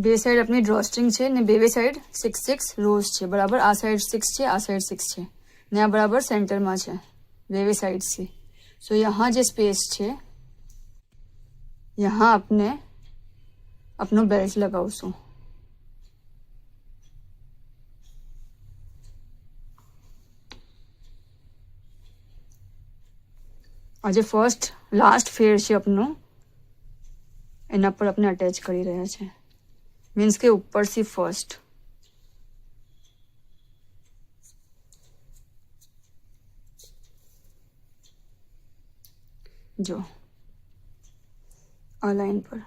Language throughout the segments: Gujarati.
બે સાઈડ આપણી ડ્રોસ્ટ્રિંગ છે ને બે સાઈડ 6 રોઝ છે બરાબર. આ સાઈડ 6 છે, આ साइड 6 છે ને આ બરાબર સેન્ટરમાં છે બે साइड से. सो यहाँ जो स्पेस है यहाँ अपने अपनो बेल्ट लगावशो. आज फर्स्ट लास्ट फेर है अपनो एना पर अपने अटेच करी रहा है. मीन्स के ऊपर से फर्स्ट जो आ लाइन पर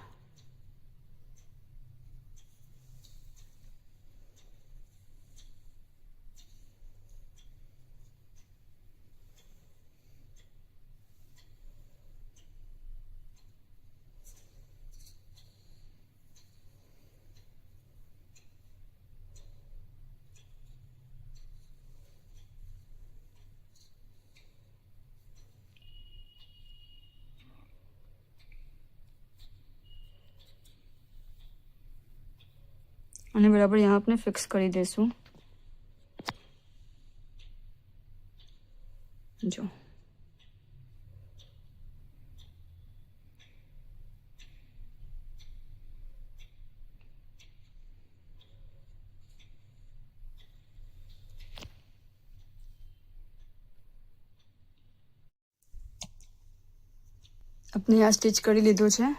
અને બરાબર यहाँ अपने फिक्स કરી દેશું. જો अपने આ સ્ટિચ કરી લીધો છે.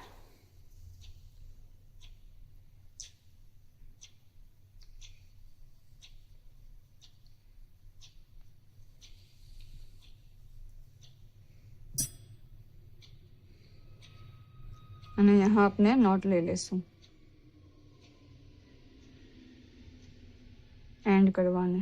અને यहाँ अपने नॉट ले लेसुं एंड करवाने.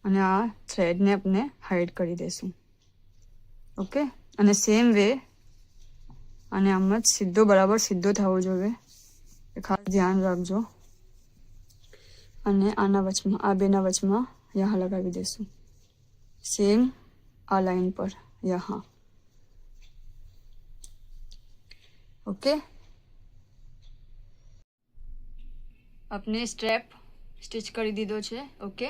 અને આ થ્રેડ ને આપણે હાઈડ કરી દેશું. ઓકે અને સેમ વે અને આમ જ સીધો બરાબર સીધો થવો જોઈએ એ ખાસ ધ્યાન રાખજો. અને આના વચમાં આ બેના વચમાં यहाँ લગાવી દેશું સેમ આ લાઈન પર यहाँ. ओके अपने स्ट्रेप स्टिच कर दीधो छे. ओके